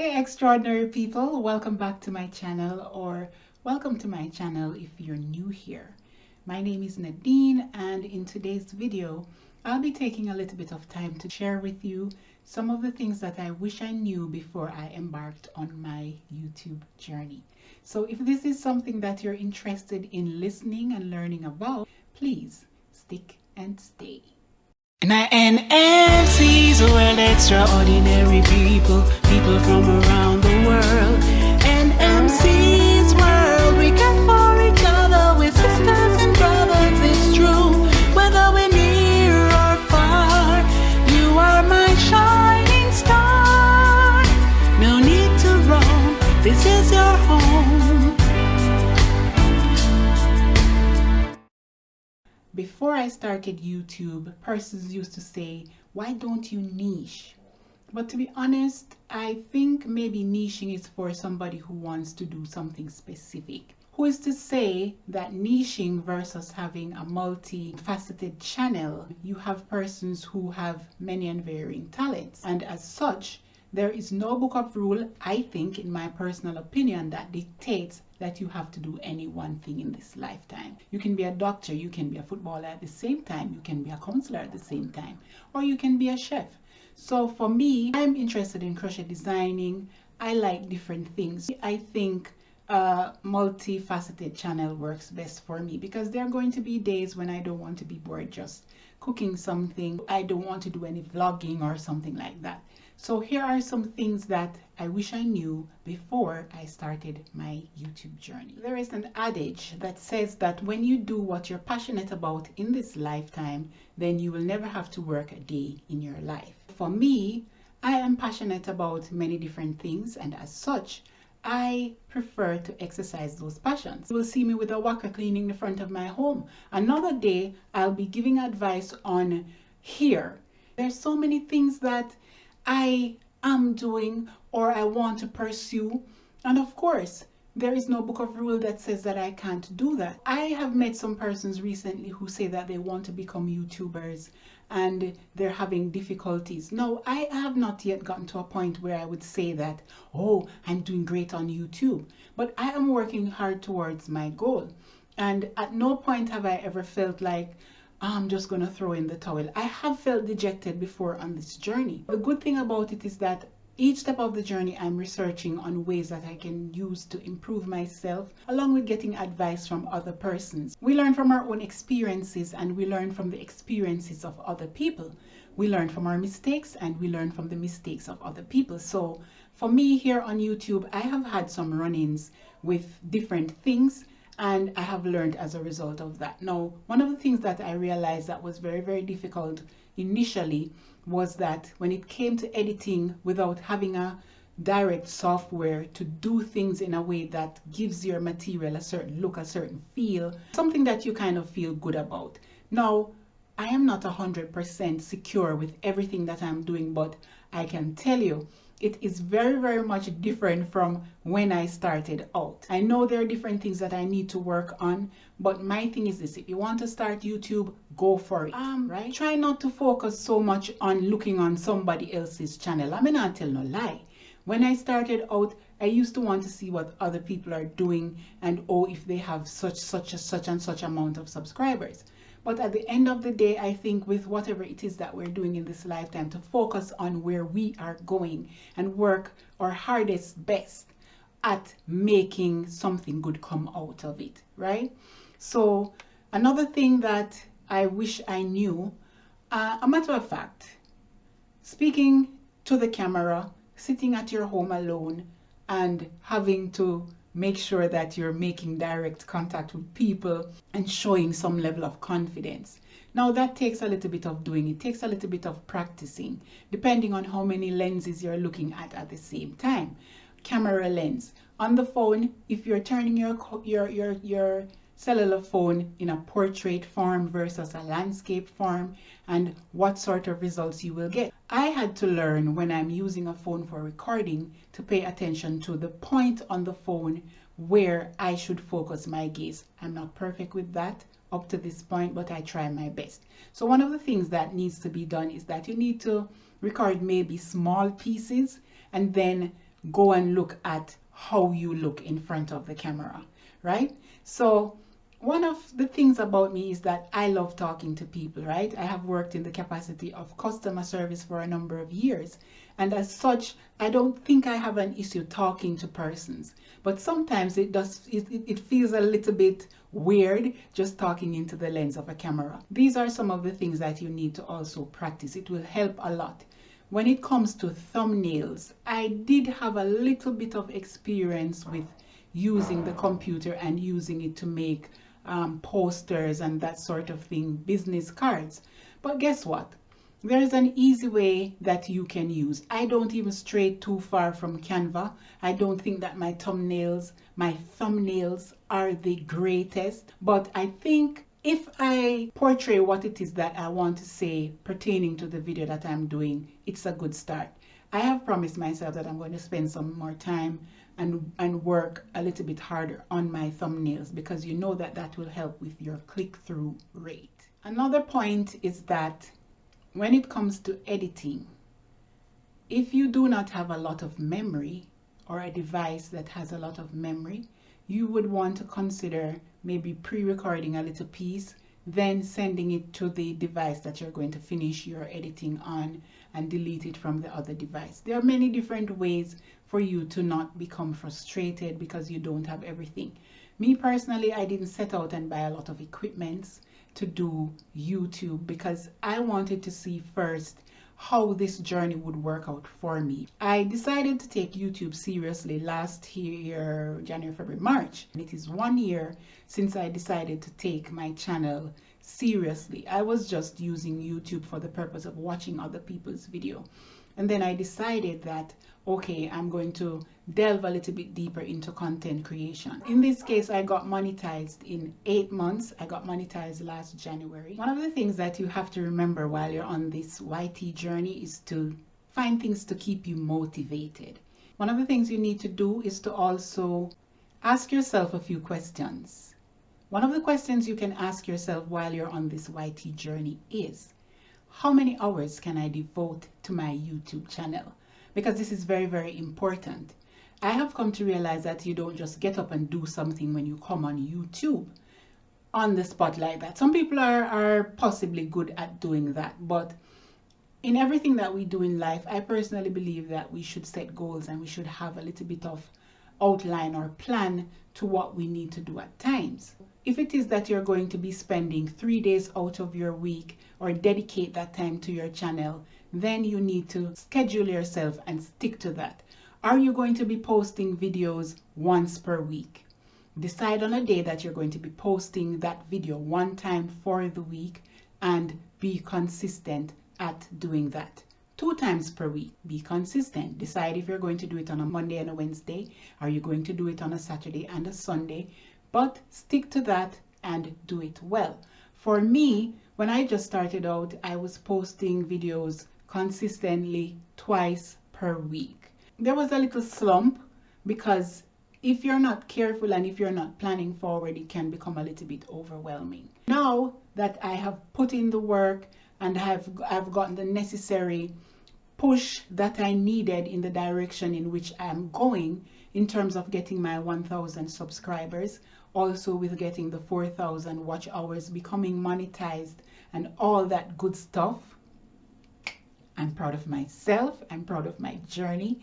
Hey extraordinary people, welcome back to my channel, or welcome to my channel if you're new here. My name is Nadine, and in today's video I'll be taking a little bit of time to share with you some of the things that I wish I knew before I embarked on my YouTube journey. So if this is something that you're interested in listening and learning about, please stick and stay. NMC's world, extraordinary people from around the world. NMC's world, we care for each other, we're sisters and brothers, it's true. Whether we're near or far, you are my shining star. No need to roam, this is your home. Before I started YouTube, persons used to say, why don't you niche? But to be honest, I think maybe niching is for somebody who wants to do something specific. Who is to say that niching versus having a multifaceted channel, you have persons who have many and varying talents. And as such, there is no book of rule, I think, in my personal opinion, that dictates that you have to do any one thing in this lifetime. You can be a doctor, you can be a footballer at the same time, you can be a counselor at the same time, or you can be a chef. So for me, I'm interested in crochet designing. I like different things. I think a multifaceted channel works best for me because there are going to be days when I don't want to be bored just cooking something. I don't want to do any vlogging or something like that. So here are some things that I wish I knew before I started my YouTube journey. There is an adage that says that when you do what you're passionate about in this lifetime, then you will never have to work a day in your life. For me, I am passionate about many different things, and as such, I prefer to exercise those passions. You will see me with a waka cleaning the front of my home. Another day, I'll be giving advice on hair. There's so many things that I am doing or I want to pursue, and of course there is no book of rule that says that I can't do that. I have met some persons recently who say that they want to become YouTubers and they're having difficulties. No, I have not yet gotten to a point where I would say that, oh, I'm doing great on YouTube, but I am working hard towards my goal, and at no point have I ever felt like I'm just going to throw in the towel. I have felt dejected before on this journey. The good thing about it is that each step of the journey I'm researching on ways that I can use to improve myself, along with getting advice from other persons. We learn from our own experiences and we learn from the experiences of other people. We learn from our mistakes and we learn from the mistakes of other people. So for me here on YouTube, I have had some run-ins with different things, and I have learned as a result of that. Now, one of the things that I realized that was very, very difficult initially was that when it came to editing without having a direct software to do things in a way that gives your material a certain look, a certain feel, something that you kind of feel good about. Now, I am not 100% secure with everything that I'm doing, but I can tell you, it is very, very much different from when I started out. I know there are different things that I need to work on, but my thing is this: if you want to start YouTube, go for it, right? Try not to focus so much on looking on somebody else's channel. I mean, I'll tell no lie. When I started out, I used to want to see what other people are doing and, oh, if they have such and such amount of subscribers. But at the end of the day, I think with whatever it is that we're doing in this lifetime, to focus on where we are going and work our hardest best at making something good come out of it, right? So another thing that I wish I knew, a matter of fact, speaking to the camera, sitting at your home alone and having to make sure that you're making direct contact with people and showing some level of confidence. Now that takes a little bit of doing. It takes a little bit of practicing, depending on how many lenses you're looking at the same time. Camera lens. On the phone, if you're turning your cellular phone in a portrait form versus a landscape form, and what sort of results you will get. I had to learn when I'm using a phone for recording to pay attention to the point on the phone where I should focus my gaze. I'm not perfect with that up to this point, but I try my best. So one of the things that needs to be done is that you need to record maybe small pieces and then go and look at how you look in front of the camera, right? So one of the things about me is that I love talking to people, right? I have worked in the capacity of customer service for a number of years. And as such, I don't think I have an issue talking to persons. But sometimes it feels a little bit weird just talking into the lens of a camera. These are some of the things that you need to also practice. It will help a lot. When it comes to thumbnails, I did have a little bit of experience with using the computer and using it to make posters and that sort of thing, business cards. But guess what? There is an easy way that you can use. I don't even stray too far from Canva. I don't think that my thumbnails are the greatest, but I think if I portray what it is that I want to say pertaining to the video that I'm doing, it's a good start. I have promised myself that I'm going to spend some more time and work a little bit harder on my thumbnails, because you know that that will help with your click-through rate. Another point is that when it comes to editing, if you do not have a lot of memory or a device that has a lot of memory, you would want to consider maybe pre-recording a little piece, then sending it to the device that you're going to finish your editing on and delete it from the other device. There are many different ways for you to not become frustrated because you don't have everything. Me personally, I didn't set out and buy a lot of equipments to do YouTube because I wanted to see first how this journey would work out for me. I decided to take YouTube seriously last year, January, February, March. And it is 1 year since I decided to take my channel seriously. I was just using YouTube for the purpose of watching other people's video. And then I decided that, okay, I'm going to delve a little bit deeper into content creation. In this case, I got monetized in 8 months. I got monetized last January. One of the things that you have to remember while you're on this YT journey is to find things to keep you motivated. One of the things you need to do is to also ask yourself a few questions. One of the questions you can ask yourself while you're on this YT journey is, how many hours can I devote to my YouTube channel? Because this is very, very important. I have come to realize that you don't just get up and do something when you come on YouTube on the spot like that. Some people are possibly good at doing that, but in everything that we do in life, I personally believe that we should set goals and we should have a little bit of outline or plan to what we need to do at times. If it is that you're going to be spending 3 days out of your week or dedicate that time to your channel, then you need to schedule yourself and stick to that. Are you going to be posting videos once per week? Decide on a day that you're going to be posting that video one time for the week and be consistent at doing that. 2 times per week, be consistent. Decide if you're going to do it on a Monday and a Wednesday. Are you going to do it on a Saturday and a Sunday? But stick to that and do it well. For me, when I just started out, I was posting videos consistently twice per week. There was a little slump because if you're not careful and if you're not planning forward, it can become a little bit overwhelming. Now that I have put in the work and I've gotten the necessary push that I needed in the direction in which I'm going in terms of getting my 1,000 subscribers, also with getting the 4,000 watch hours, becoming monetized and all that good stuff. I'm proud of myself. I'm proud of my journey.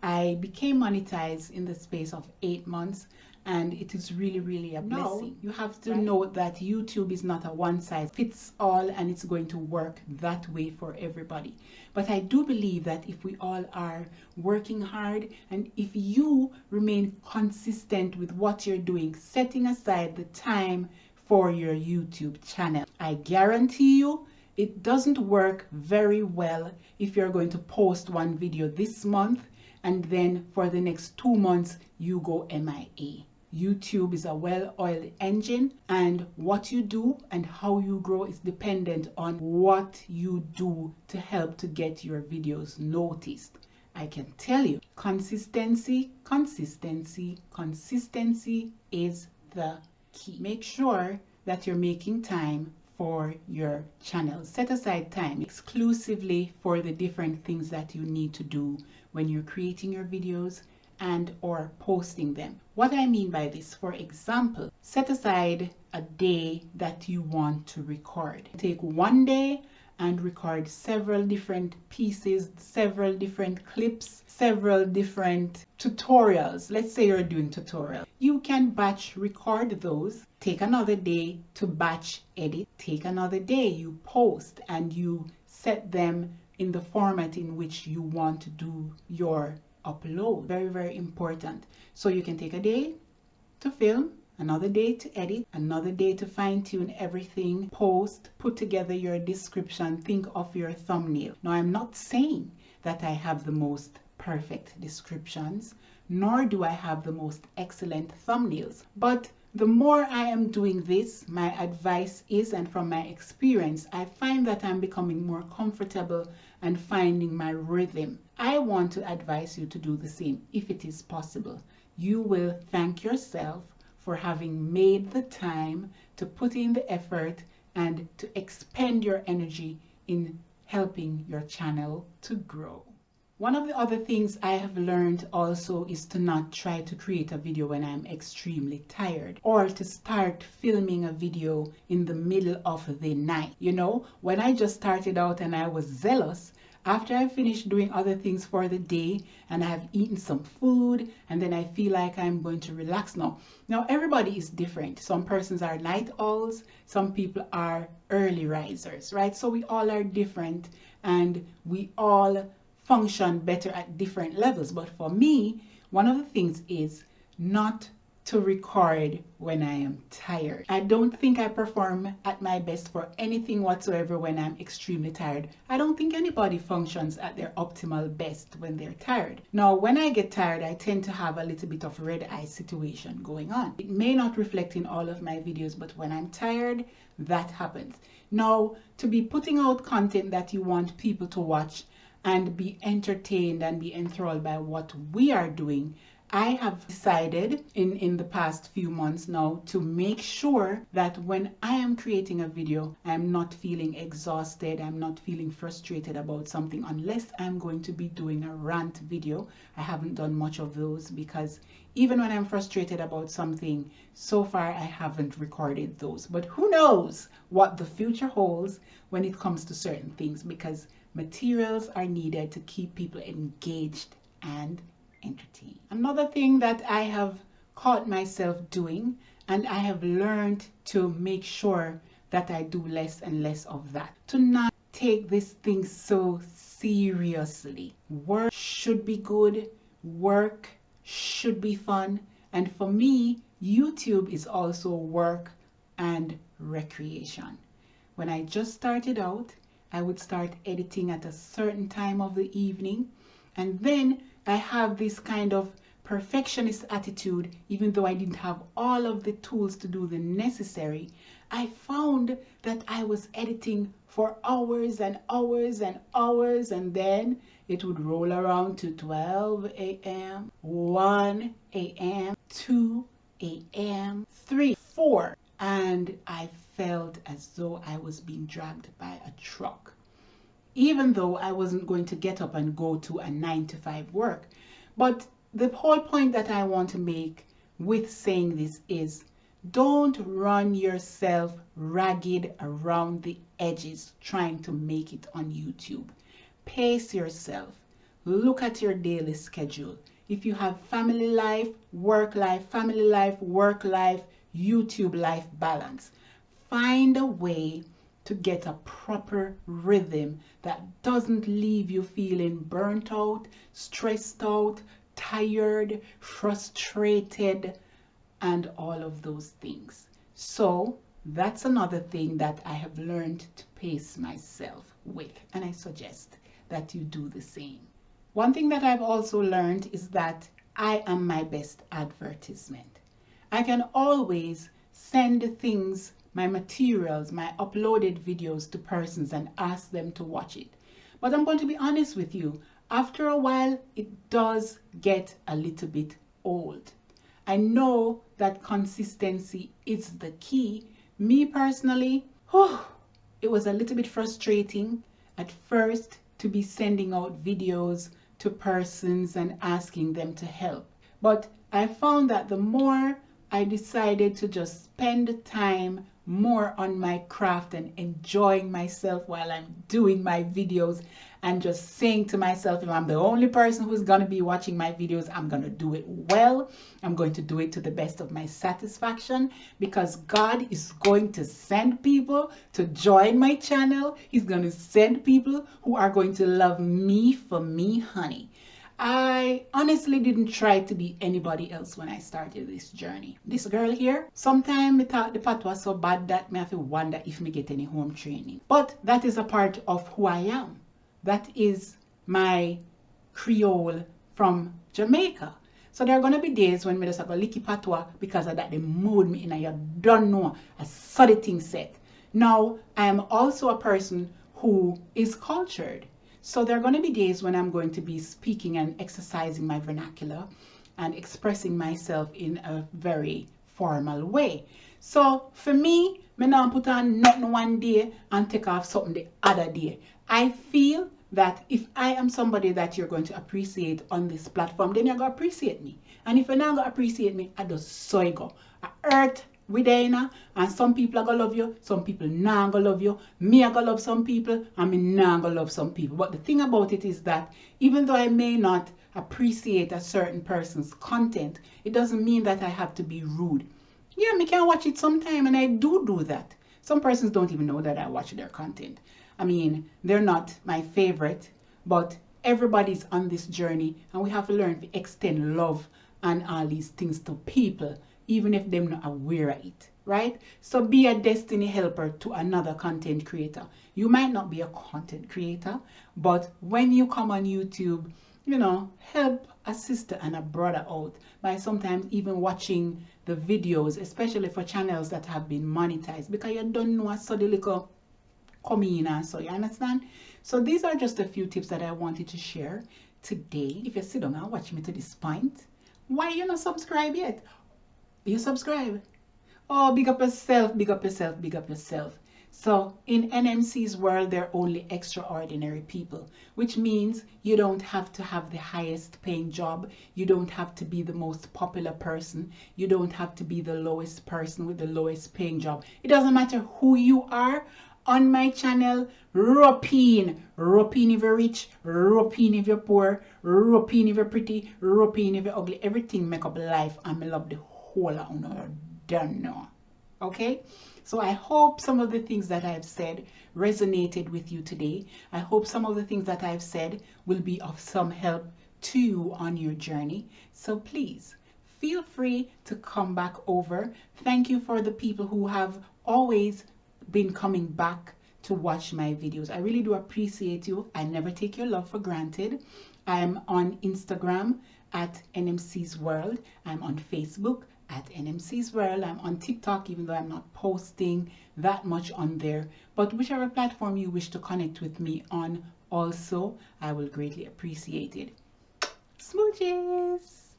I became monetized in the space of 8 months, and it is really, really a blessing. You have to note that YouTube is not a one-size-fits-all, and it's going to work that way for everybody. But I do believe that if we all are working hard, and if you remain consistent with what you're doing, setting aside the time for your YouTube channel, I guarantee you it doesn't work very well if you're going to post one video this month and then for the next 2 months you go MIA. YouTube is a well-oiled engine, and what you do and how you grow is dependent on what you do to help to get your videos noticed. I can tell you, consistency, consistency, consistency is the key. Make sure that you're making time for your channel. Set aside time exclusively for the different things that you need to do when you're creating your videos and or posting them. What I mean by this, for example, set aside a day that you want to record. Take one day and record several different pieces, several different clips, several different tutorials. Let's say you're doing tutorial. You can batch record those, take another day to batch edit, take another day, you post and you set them in the format in which you want to do your upload. Very, very important. So you can take a day to film, another day to edit, another day to fine-tune everything, post, put together your description, think of your thumbnail. Now, I'm not saying that I have the most perfect descriptions, nor do I have the most excellent thumbnails, but the more I am doing this, my advice is, and from my experience, I find that I'm becoming more comfortable and finding my rhythm. I want to advise you to do the same if it is possible. You will thank yourself for having made the time to put in the effort and to expend your energy in helping your channel to grow. One of the other things I have learned also is to not try to create a video when I'm extremely tired, or to start filming a video in the middle of the night. You know, when I just started out and I was zealous, after I finished doing other things for the day and I have eaten some food and then I feel like I'm going to relax now. Now everybody is different. Some persons are night owls, some people are early risers, right? So we all are different and we all function better at different levels. But for me, one of the things is not to record when I am tired. I don't think I perform at my best for anything whatsoever when I'm extremely tired. I don't think anybody functions at their optimal best when they're tired. Now, when I get tired, I tend to have a little bit of red eye situation going on. It may not reflect in all of my videos, but when I'm tired, that happens. Now, to be putting out content that you want people to watch and be entertained and be enthralled by what we are doing, I have decided in the past few months now to make sure that when I am creating a video, I'm not feeling exhausted, I'm not feeling frustrated about something, unless I'm going to be doing a rant video. I haven't done much of those because even when I'm frustrated about something, so far I haven't recorded those. But who knows what the future holds when it comes to certain things, because materials are needed to keep people engaged and entertained. Another thing that I have caught myself doing, and I have learned to make sure that I do less and less of that, to not take this thing so seriously. Work should be good, work should be fun, and for me, YouTube is also work and recreation. When I just started out, I would start editing at a certain time of the evening, and then I have this kind of perfectionist attitude. Even though I didn't have all of the tools to do the necessary, I found that I was editing for hours and hours and hours, and then it would roll around to 12 a.m., 1 a.m., 2 a.m., 3, 4, and I felt as though I was being dragged by a truck, even though I wasn't going to get up and go to a 9-to-5 work. But the whole point that I want to make with saying this is, don't run yourself ragged around the edges trying to make it on YouTube. Pace yourself. Look at your daily schedule. If you have family life, work life, family life, work life, YouTube life balance, find a way to get a proper rhythm that doesn't leave you feeling burnt out, stressed out, tired, frustrated, and all of those things. So that's another thing that I have learned to pace myself with, and I suggest that you do the same. One thing that I've also learned is that I am my best advertisement. I can always send things, my materials, my uploaded videos to persons and ask them to watch it. But I'm going to be honest with you, after a while, it does get a little bit old. I know that consistency is the key. Me personally, it was a little bit frustrating at first to be sending out videos to persons and asking them to help. But I found that the more I decided to just spend time more on my craft and enjoying myself while I'm doing my videos and just saying to myself, if I'm the only person who's going to be watching my videos, I'm going to do it well. I'm going to do it to the best of my satisfaction, because God is going to send people to join my channel. He's going to send people who are going to love me for me, honey. I honestly didn't try to be anybody else when I started this journey. This girl here, sometimes I thought the pot was so bad that I have to wonder if me get any home training. But that is a part of who I am. That is my Creole from Jamaica. So there are going to be days when I just go licky patois because of that they mood me in and you don't know a solid thing set. Now, I am also a person who is cultured. So there are going to be days when I'm going to be speaking and exercising my vernacular and expressing myself in a very formal way. So for me, I don't put on nothing one day and take off something the other day. I feel that if I am somebody that you're going to appreciate on this platform, then you're going to appreciate me. And if you're not going to appreciate me, I just so you go. I hurt within, and some people are going to love you, some people not going to love you. Me are going to love some people, and me not going to love some people. But the thing about it is that even though I may not appreciate a certain person's content, it doesn't mean that I have to be rude. Yeah, me can watch it sometime, and I do that. Some persons don't even know that I watch their content. I mean, they're not my favorite, but everybody's on this journey, and we have to learn to extend love and all these things to people, even if they're not aware of it, right? So be a destiny helper to another content creator. You might not be a content creator, but when you come on YouTube, you know, help a sister and a brother out by sometimes even watching the videos, especially for channels that have been monetized, because you don't know so the little come in and so, you understand? So these are just a few tips that I wanted to share today. If you sit down and watch me to this point, why you not subscribe yet? You subscribe. Oh, big up yourself, big up yourself, big up yourself. So in NMC's world, they're only extraordinary people, which means you don't have to have the highest paying job. You don't have to be the most popular person. You don't have to be the lowest person with the lowest paying job. It doesn't matter who you are. On my channel, Ropin if you're rich, Ropin if you're poor, Ropin if you're pretty, Ropin if you're ugly. Everything make up life, and I love the whole of you don't know. Okay? So I hope some of the things that I've said resonated with you today. I hope some of the things that I've said will be of some help to you on your journey. So please, feel free to come back over. Thank you for the people who have always been coming back to watch my videos. I really do appreciate you. I never take your love for granted. I'm on Instagram at NMC's World. I'm on Facebook at NMC's World. I'm on TikTok, even though I'm not posting that much on there. But whichever platform you wish to connect with me on also, I will greatly appreciate it. Smooches!